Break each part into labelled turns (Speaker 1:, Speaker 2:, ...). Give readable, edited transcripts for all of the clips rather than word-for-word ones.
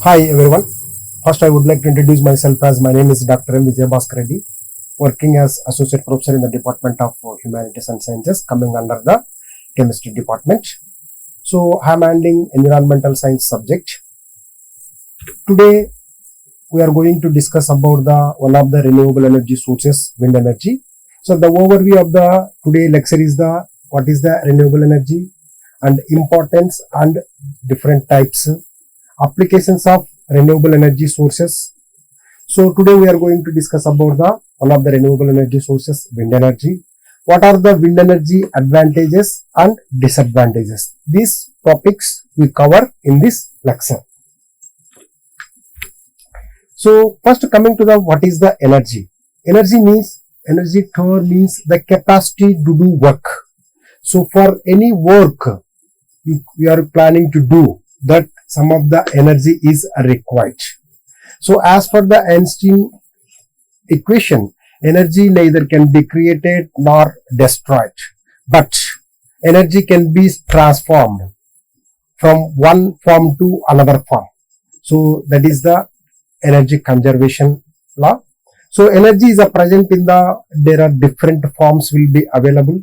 Speaker 1: Hi everyone. First, I would like to introduce myself as my name is Dr. Vijay Bhaskar Reddy, working as Associate Professor in the Department of Humanities and Sciences, coming under the Chemistry Department. So, I am handling Environmental Science subject. Today, we are going to discuss about one of the renewable energy sources, wind energy. So, the overview of the today lecture is what is the renewable energy and importance and different types, applications of renewable energy sources. So today we are going to discuss about one of the renewable energy sources, wind energy. What are the wind energy advantages and disadvantages? These topics we cover in this lecture. So first, coming to the what is the energy? Energy term means the capacity to do work. So for any work we are planning to do, that some of the energy is required. So as per the Einstein equation, energy neither can be created nor destroyed, but energy can be transformed from one form to another form. So that is the energy conservation law. So energy is present in there are different forms will be available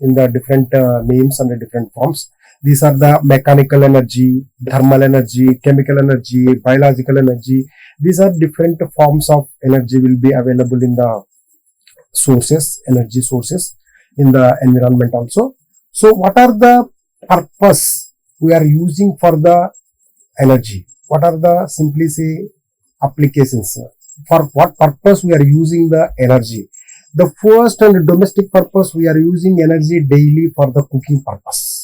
Speaker 1: in the different names and the different forms. These are the mechanical energy, thermal energy, chemical energy, biological energy. These are different forms of energy will be available in the sources, energy sources in the environment also. So what are the purpose we are using for the energy? What are the simply say applications? For what purpose we are using the energy? The first and domestic purpose, we are using energy daily for the cooking purpose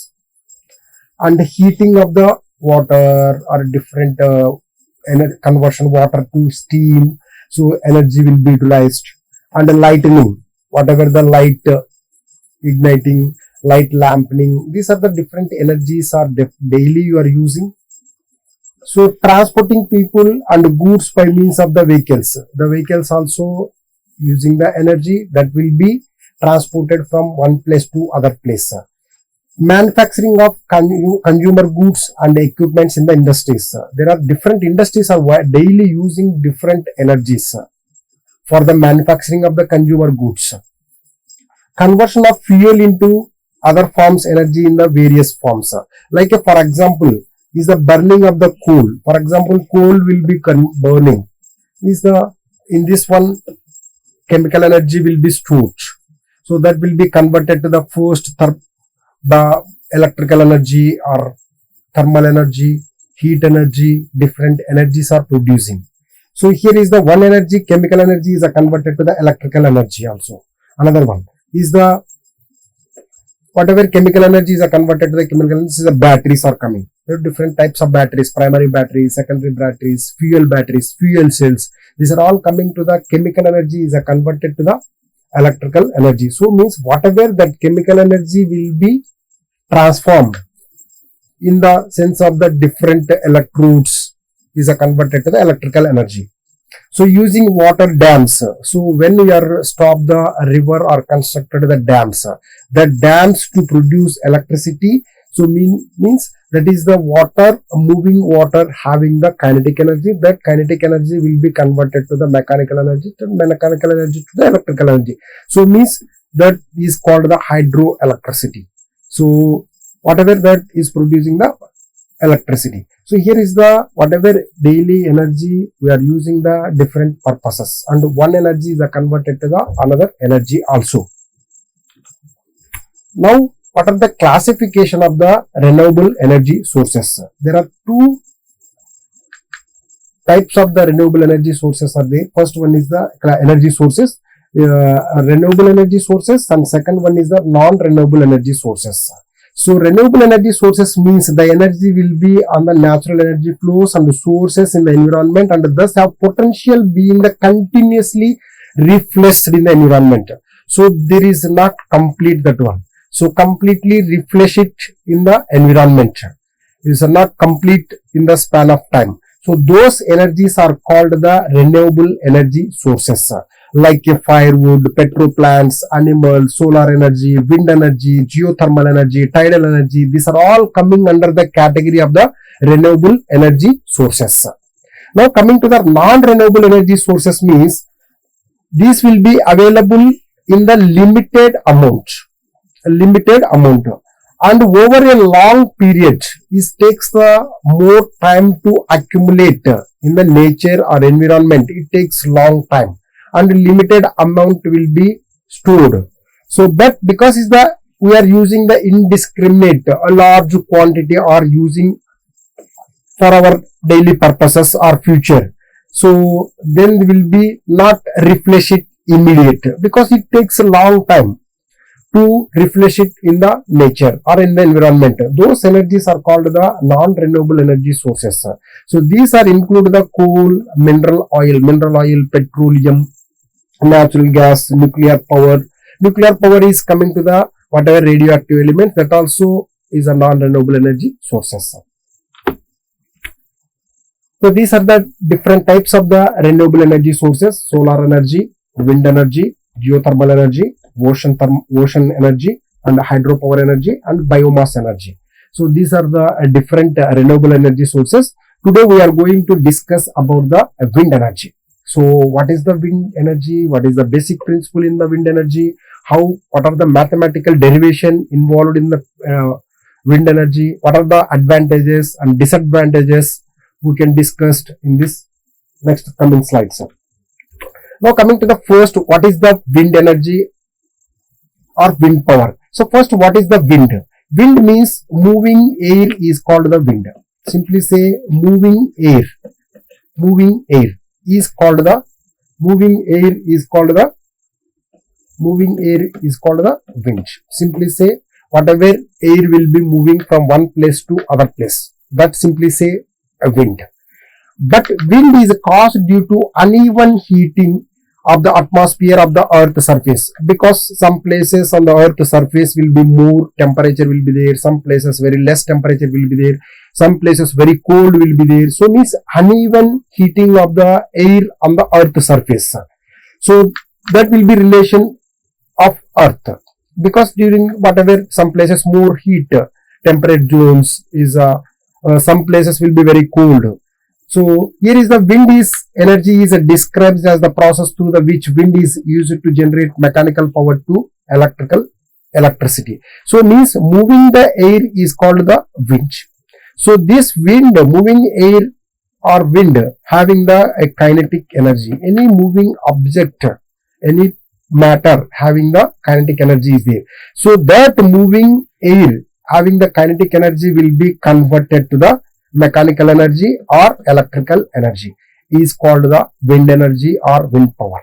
Speaker 1: and heating of the water or different conversion water to steam. So energy will be utilized, and lightning, whatever the light igniting, light lampening, these are the different energies are daily you are using. So transporting people and goods by means of the vehicles. The vehicles also using the energy that will be transported from one place to other place. Manufacturing of consumer goods and equipments in the industries. There are different industries are daily using different energies for the manufacturing of the consumer goods. Conversion of fuel into other forms energy in the various forms. Like for example, is the burning of the coal. For example, coal will be burning. In this one, chemical energy will be stored. So that will be converted to the first the electrical energy or thermal energy, heat energy, different energies are producing. So here is the one energy, chemical energy is converted to the electrical energy also. Another one is the whatever chemical energy is converted to the chemical energy, this is the batteries are coming. There are different types of batteries, primary batteries, secondary batteries, fuel cells. These are all coming to the chemical energy is converted to the electrical energy. So means whatever that chemical energy will be transformed in the sense of the different electrodes is converted to the electrical energy. So using water dams. So when we are stop the river or constructed the dams to produce electricity. So means that is the moving water having the kinetic energy. That kinetic energy will be converted to the mechanical energy, to the electrical energy. So means that is called the hydroelectricity. So whatever that is producing the electricity. So here is the whatever daily energy we are using the different purposes, and one energy is converted to the another energy also. Now what are the classification of the renewable energy sources? There are two types of the renewable energy sources are there. First one is the energy sources, renewable energy sources, and second one is the non-renewable energy sources. So renewable energy sources means the energy will be on the natural energy flows and the sources in the environment, and thus have potential being the continuously refreshed in the environment. So there is not complete that one. So completely refresh it in the environment. It is not complete in the span of time. So those energies are called the renewable energy sources, like firewood, petro plants, animals, solar energy, wind energy, geothermal energy, tidal energy. These are all coming under the category of the renewable energy sources. Now coming to the non-renewable energy sources means these will be available in the limited amount and over a long period. It takes the more time to accumulate in the nature or environment. It takes long time and limited amount will be stored. So but because we are using the indiscriminate, a large quantity or using for our daily purposes or future, so then will be not replace it immediate, because it takes a long time to refresh it in the nature or in the environment. Those energies are called the non-renewable energy sources. So these are include the coal, mineral oil, petroleum, natural gas, nuclear power. Nuclear power is coming to the whatever radioactive elements, that also is a non-renewable energy sources. So these are the different types of the renewable energy sources: solar energy, wind energy, geothermal energy, ocean energy, and hydropower energy, and biomass energy. So these are the different renewable energy sources. Today we are going to discuss about the wind energy. So what is the wind energy? What is the basic principle in the wind energy? What are the mathematical derivation involved in the wind energy? What are the advantages and disadvantages? We can discuss in this next coming slides. Now coming to the first, what is the wind energy or wind power? So first, what is the wind? Wind means moving air is called the wind. Simply say moving air. Moving air is called the wind. Simply say whatever air will be moving from one place to other place, that simply say a wind. But wind is caused due to uneven heating of the atmosphere of the earth surface, because some places on the earth surface will be more temperature will be there, some places very less temperature will be there, some places very cold will be there. So means uneven heating of the air on the earth surface. So that will be relation of earth, because during whatever some places more heat, temperate zones is some places will be very cold. So here is the wind energy is described as the process through which wind is used to generate mechanical power to electricity. So means moving the air is called the wind. So this wind, moving air or wind, having a kinetic energy. Any moving object, any matter having the kinetic energy is there. So that moving air having the kinetic energy will be converted to the mechanical energy or electrical energy, is called the wind energy or wind power.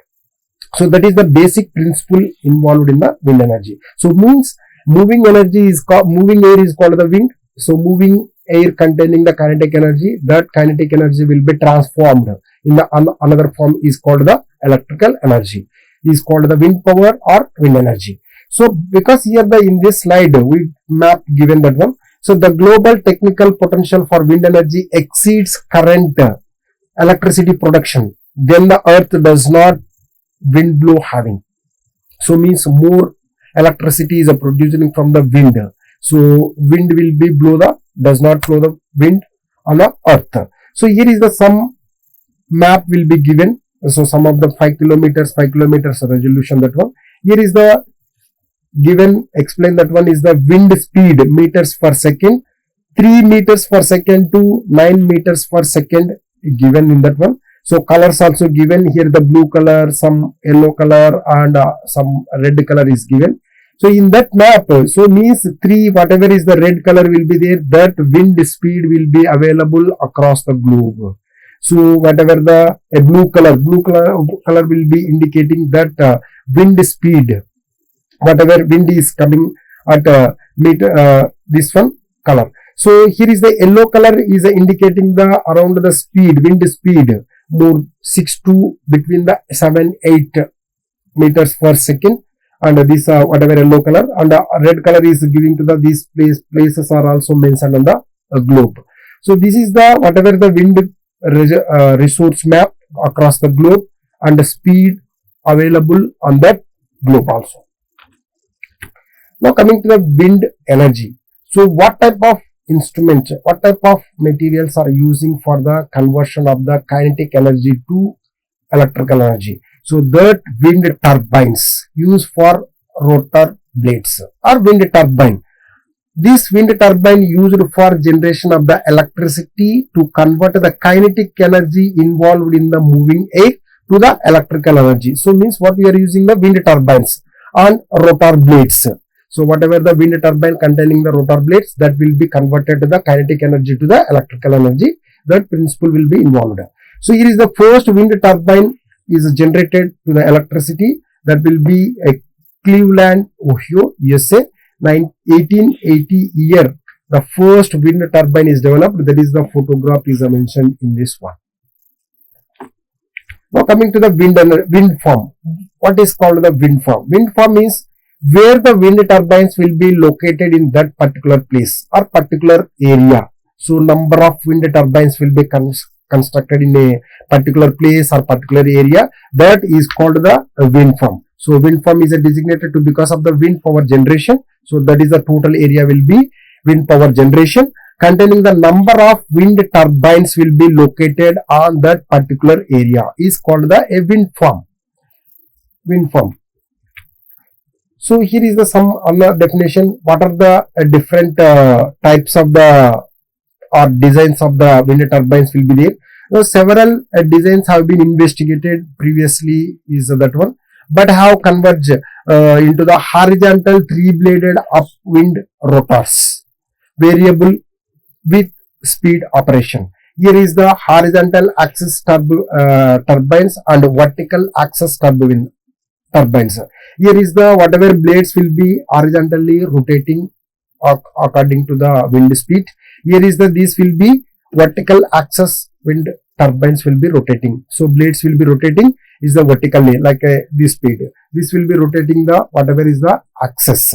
Speaker 1: So that is the basic principle involved in the wind energy. So means moving air is called the wind. So moving air containing the kinetic energy, that kinetic energy will be transformed in the another form, is called the electrical energy, is called the wind power or wind energy. So because here in this slide we map given that one. So the global technical potential for wind energy exceeds current electricity production, then the earth does not wind blow having. So means more electricity is producing from the wind. So wind will be does not blow the wind on the earth. So here is some map will be given. So some of the 5 kilometers resolution, that one. Here is the given, explain that one is the wind speed meters per second, 3 meters per second to 9 meters per second given in that one. So colors also given here, the blue color, some yellow color, and some red color is given. So in that map, so means 3, whatever is the red color will be there, that wind speed will be available across the globe. So whatever the blue color will be indicating that wind speed, whatever wind is coming at this one color. So here is the yellow color is indicating the around the speed, wind speed, more 6 to between the 7-8 meters per second, and this whatever yellow color, and red color is giving to these places are also mentioned on the globe. So this is the whatever the wind resource map across the globe and the speed available on that globe also. Now coming to the wind energy. So what type of instrument, what type of materials are using for the conversion of the kinetic energy to electrical energy? So that wind turbines used for rotor blades or wind turbine. This wind turbine used for generation of the electricity to convert the kinetic energy involved in the moving air to the electrical energy. So means what we are using the wind turbines on rotor blades. So whatever the wind turbine containing the rotor blades, that will be converted to the kinetic energy to the electrical energy. That principle will be involved. So here is the first wind turbine is generated to the electricity. That will be a Cleveland, Ohio, USA. 1880 year, the first wind turbine is developed. That is the photograph is mentioned in this one. Now coming to the wind farm. What is called the wind farm? Wind farm is where the wind turbines will be located in that particular place or particular area. So number of wind turbines will be constructed in a particular place or particular area. That is called the wind farm. So wind farm is designated to because of the wind power generation. So that is the total area will be wind power generation, containing the number of wind turbines will be located on that particular area is called the a wind farm. Wind farm. So here is the some other definition. What are the different types of the or designs of the wind turbines will be there. Now several designs have been investigated previously is that one, but have converged into the horizontal three-bladed upwind rotors, variable with speed operation. Here is the horizontal axis turbines and vertical axis turbines. Here is the whatever blades will be horizontally rotating according to the wind speed. Here is the this will be vertical axis wind turbines will be rotating. So blades will be rotating is the vertically like this speed. This will be rotating the whatever is the axis.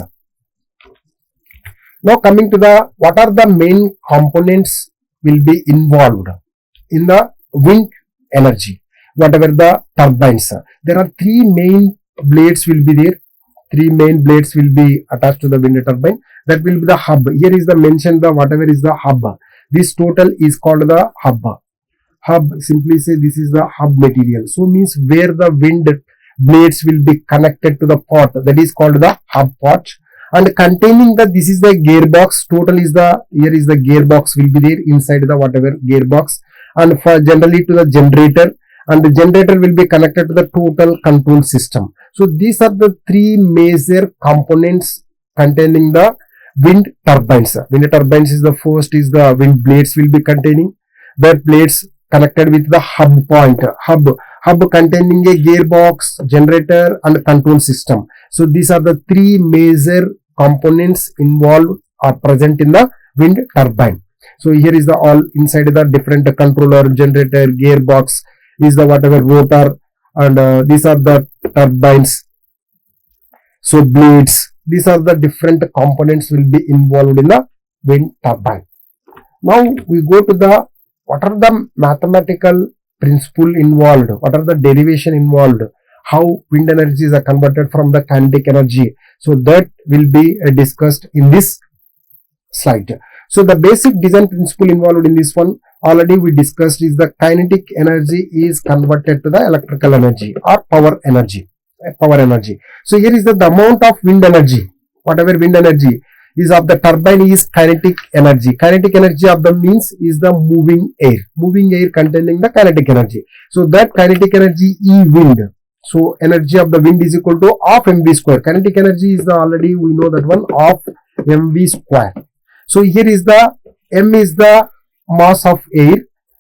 Speaker 1: Now coming to the what are the main components will be involved in the wind energy. Whatever the turbines. There are three main blades will be there. Three main blades will be attached to the wind turbine. That will be the hub. Here is the mention the whatever is the hub. This total is called the hub. Hub, simply say this is the hub material. So means where the wind blades will be connected to the pot, that is called the hub pot, and containing the this is the gearbox. Total is the here is the gearbox will be there inside the whatever gearbox, and for generally to the generator, and the generator will be connected to the total control system. So these are the three major components containing the wind turbines. Wind turbines is the first is the wind blades will be containing. That blades connected with the hub point. Hub containing a gearbox, generator and control system. So these are the three major components involved are present in the wind turbine. So here is the all inside the different controller, generator, gearbox is the whatever rotor, and these are the turbines. So blades, these are the different components will be involved in the wind turbine. Now we go to the what are the mathematical principle involved, what are the derivation involved, how wind energies are converted from the kinetic energy. So that will be discussed in this slide. So the basic design principle involved in this one already we discussed is the kinetic energy is converted to the electrical energy or power energy. So here is the amount of wind energy, whatever wind energy is of the turbine is kinetic energy. Kinetic energy of the means is the moving air containing the kinetic energy. So that kinetic energy E wind. So energy of the wind is equal to half mv square. Kinetic energy is the already we know that one half mv square. So here is the m is the mass of air,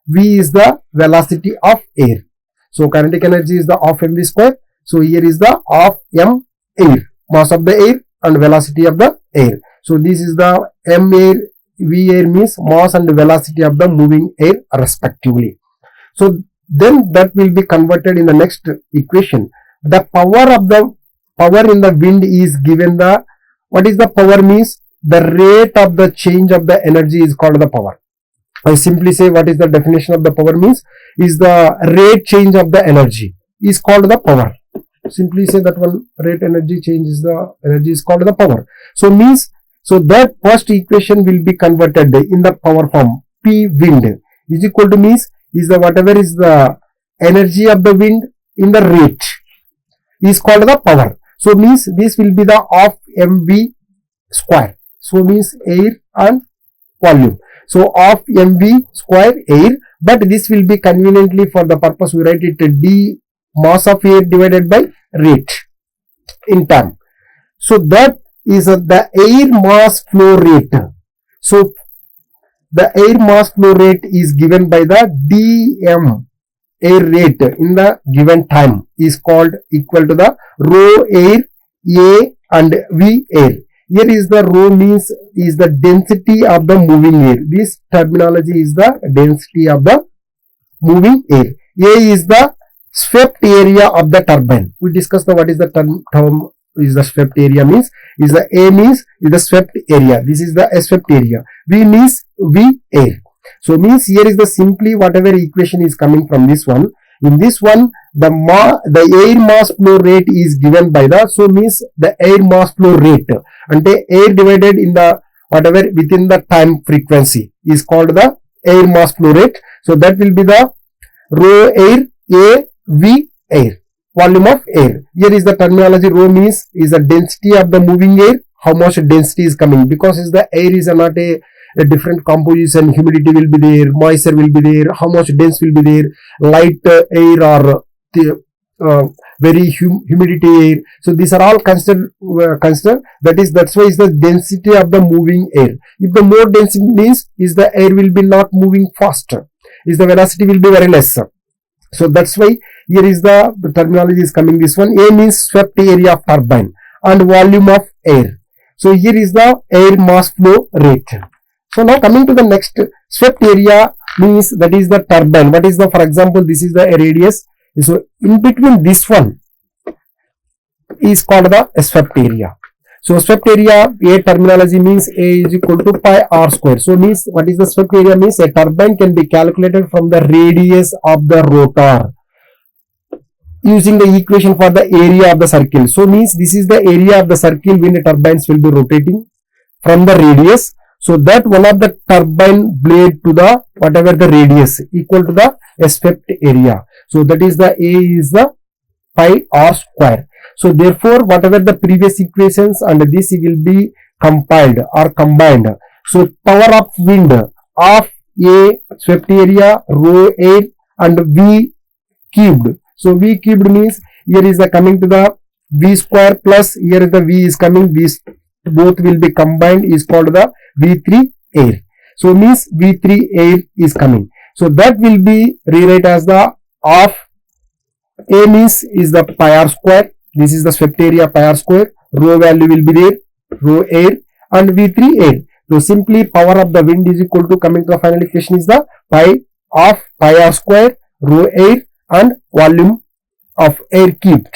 Speaker 1: v is the velocity of air. So kinetic energy is the half mv square. So here is the half m air, mass of the air and velocity of the air. So this is the m air, v air means mass and velocity of the moving air respectively. So then that will be converted in the next equation. The power in the wind is given the, what is the power means? The rate of the change of the energy is called the power. I simply say what is the definition of the power means is the rate change of the energy is called the power. Simply say that one rate energy change is the energy is called the power. So means So that first equation will be converted in the power form. P wind is equal to means is the whatever is the energy of the wind in the rate is called the power. So means this will be the of mv square. So means air and volume. So of mv square air, but this will be conveniently for the purpose we write it d mass of air divided by rate in term. So that is the air mass flow rate. So the air mass flow rate is given by the dm air rate in the given time is called equal to the rho air a and v air. Here is the rho means is the density of the moving air. This terminology is the density of the moving air. A is the swept area of the turbine. We discussed the what is the term is the swept area means is the A means is the swept area. This is the swept area. V means V air. So means here is the simply whatever equation is coming from this one. In this one the air mass flow rate is given by the, so means the air mass flow rate and the air divided in the whatever within the time frequency is called the air mass flow rate. So that will be the rho air A V air, volume of air. Here is the terminology. Rho means is the density of the moving air, how much density is coming, because is the air is not a different composition, humidity will be there, moisture will be there, how much dense will be there, light air or very humidity air. So these are all considered. That's why is the density of the moving air. If the more density means is the air will be not moving faster, is the velocity will be very less. So that's why here is the terminology is coming this one. A means swept area of turbine and volume of air. So here is the air mass flow rate. So now coming to the next, swept area means that is the turbine. What is the, for example, this is the radius. So in between this one is called the swept area. So swept area, A terminology means A is equal to pi r square. So means what is the swept area means a turbine can be calculated from the radius of the rotor using the equation for the area of the circle. So means this is the area of the circle when the turbines will be rotating from the radius. So that one of the turbine blade to the whatever the radius equal to the swept area. So that is the A is the pi r square. So therefore whatever the previous equations and this will be compiled or combined. So power of wind of A swept area rho air and V cubed. So V cubed means here is the coming to the V square plus here is the V is coming, these both will be combined is called the V3 air. So means V3 air is coming. So that will be rewrite as the of A means is the pi r square. This is the swept area pi r square. Rho value will be there, rho air and V3 air. So simply power of the wind is equal to, coming to the final equation is the pi of pi r square, rho air and volume of air cubed.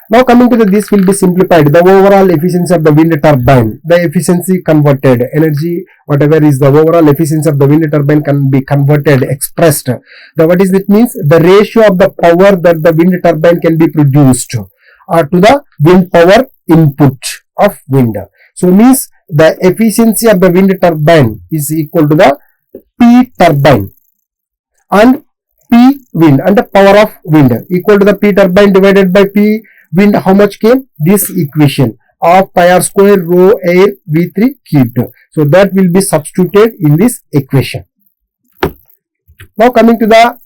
Speaker 1: Now coming to the, this will be simplified. The overall efficiency of the wind turbine, the efficiency converted, energy whatever is the overall efficiency of the wind turbine can be converted, expressed. The what is it means? The ratio of the power that the wind turbine can be produced to the wind power input of wind. So means the efficiency of the wind turbine is equal to the P turbine and P wind and the power of wind equal to the P turbine divided by P wind. How much came? This equation of pi r square rho air V3 cubed. So that will be substituted in this equation. Now coming to the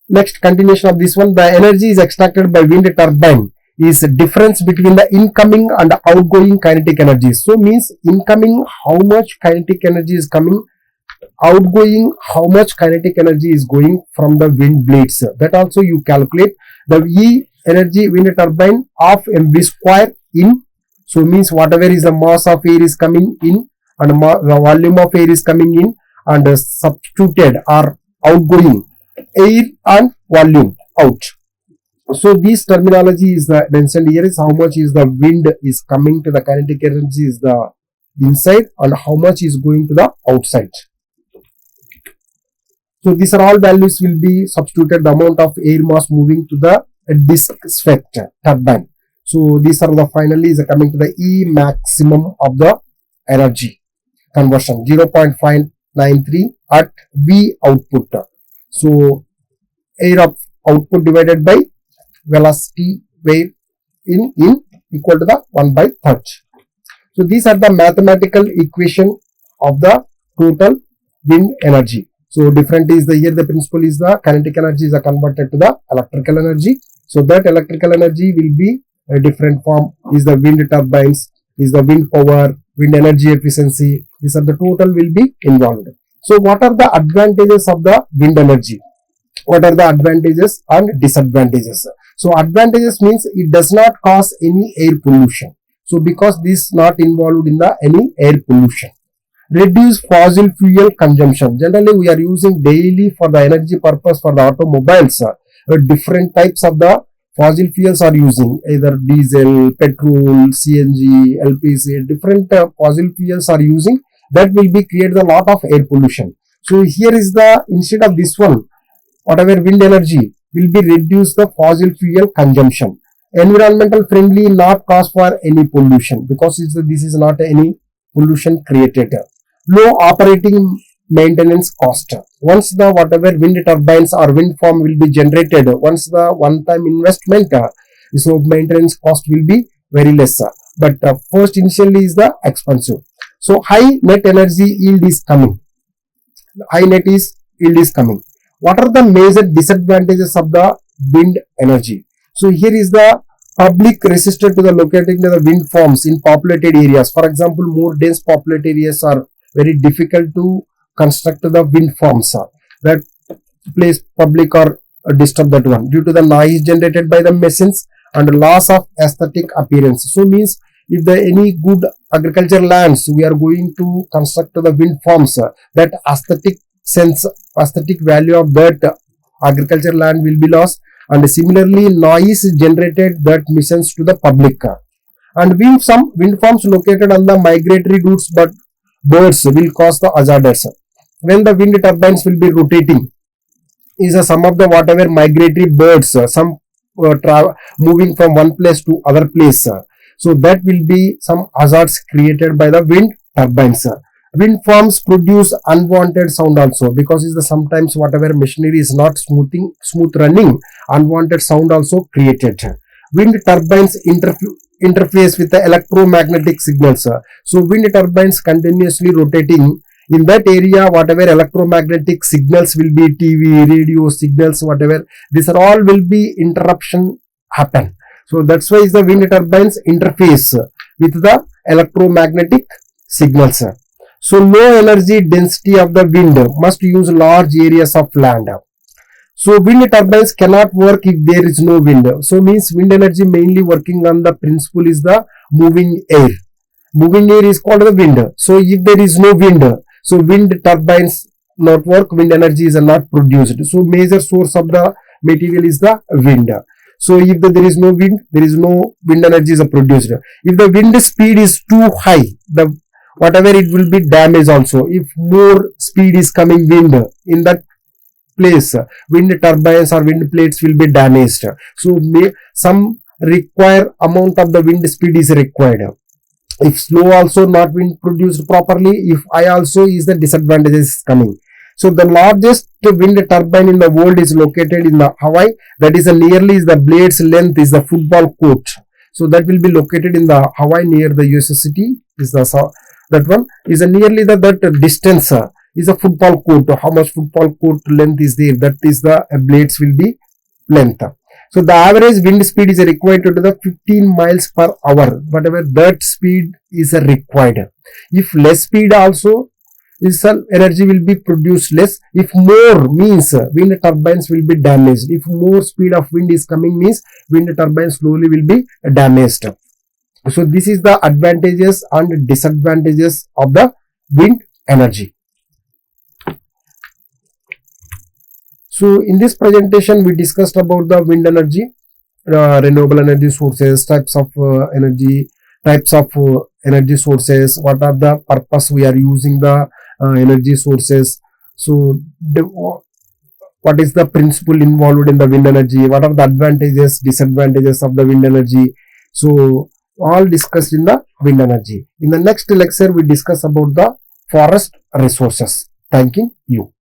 Speaker 1: next continuation of this one, the energy is extracted by wind turbine is difference between the incoming and outgoing kinetic energy. So means incoming how much kinetic energy is coming, outgoing how much kinetic energy is going from the wind blades. That also you calculate. The E energy wind turbine of mv square in. So means whatever is the mass of air is coming in and the volume of air is coming in and substituted or outgoing air and volume out. So this terminology is the mentioned here is how much is the wind is coming to the kinetic energy is the inside and how much is going to the outside. So these are all values will be substituted, the amount of air mass moving to the disc swept turbine. So these are the finally is coming to the E maximum of the energy conversion, 0.593 at V output. So air of output divided by velocity wave in equal to the 1/3. So these are the mathematical equation of the total wind energy. So different is the here the principle is the kinetic energy is converted to the electrical energy. So that electrical energy will be a different form is the wind turbines, is the wind power, wind energy efficiency. These are the total will be involved. So what are the advantages of the wind energy? What are the advantages and disadvantages? So advantages means it does not cause any air pollution. So because this is not involved in the any air pollution. Reduce fossil fuel consumption. Generally we are using daily for the energy purpose for the automobiles. Different types of the fossil fuels are using either diesel, petrol, CNG, LPG. Different fossil fuels are using. That will be create a lot of air pollution. So here is the instead of this one, whatever wind energy will be reduce the fossil fuel consumption. Environmental friendly, not cause for any pollution because this is not any pollution created. Low operating maintenance cost. Once the whatever wind turbines or wind farm will be generated, once the one time investment, so maintenance cost will be very less. But first initially is the expensive. So high net energy yield is coming. Yield is coming. What are the major disadvantages of the wind energy? So here is the public resistant to the locating the wind farms in populated areas. For example, more dense populated areas are very difficult to construct the wind farms. That place public or disturb that one due to the noise generated by the machines and loss of aesthetic appearance. So means if there any good agriculture lands we are going to construct the wind farms, that aesthetic value of that agriculture land will be lost, and similarly noise generated that missions to the public. And some wind farms located on the migratory routes but birds will cause the hazards. When the wind turbines will be rotating, is some of the whatever migratory birds, some moving from one place to other place. So that will be some hazards created by the wind turbines. Wind farms produce unwanted sound also because is the sometimes whatever machinery is not smooth running, unwanted sound also created. Wind turbines interface with the electromagnetic signals. So wind turbines continuously rotating in that area, whatever electromagnetic signals will be TV, radio signals, whatever, these are all will be interruption happen. So that's why is the wind turbines interface with the electromagnetic signals. So low energy density of the wind must use large areas of land. So wind turbines cannot work if there is no wind. So means wind energy mainly working on the principle is the moving air. Moving air is called the wind. So if there is no wind, so wind turbines not work, wind energy is not produced. So major source of the material is the wind. So if there is no wind, there is no wind energy is produced. If the wind speed is too high, the whatever it will be damaged also. If more speed is coming wind in that place, wind turbines or wind plates will be damaged. So some require amount of the wind speed is required. If slow also not being produced properly, if high also is the disadvantages coming. So the largest wind turbine in the world is located in the Hawaii. That is nearly the blade's length is the football court. So that will be located in the Hawaii near the US city. Is the that one is nearly that distance is a football court. How much football court length is there? That is the blades will be length. So the average wind speed is required to the 15 miles per hour. Whatever that speed is required. If less speed also is energy will be produced less. If more means wind turbines will be damaged. If more speed of wind is coming means wind turbines slowly will be damaged. So this is the advantages and disadvantages of the wind energy. So in this presentation we discussed about the wind energy, renewable energy sources, types of energy sources, what are the purpose we are using the energy sources. So what is the principle involved in the wind energy, what are the advantages, disadvantages of the wind energy. So all discussed in the wind energy. In the next lecture, we discuss about the forest resources. Thanking you.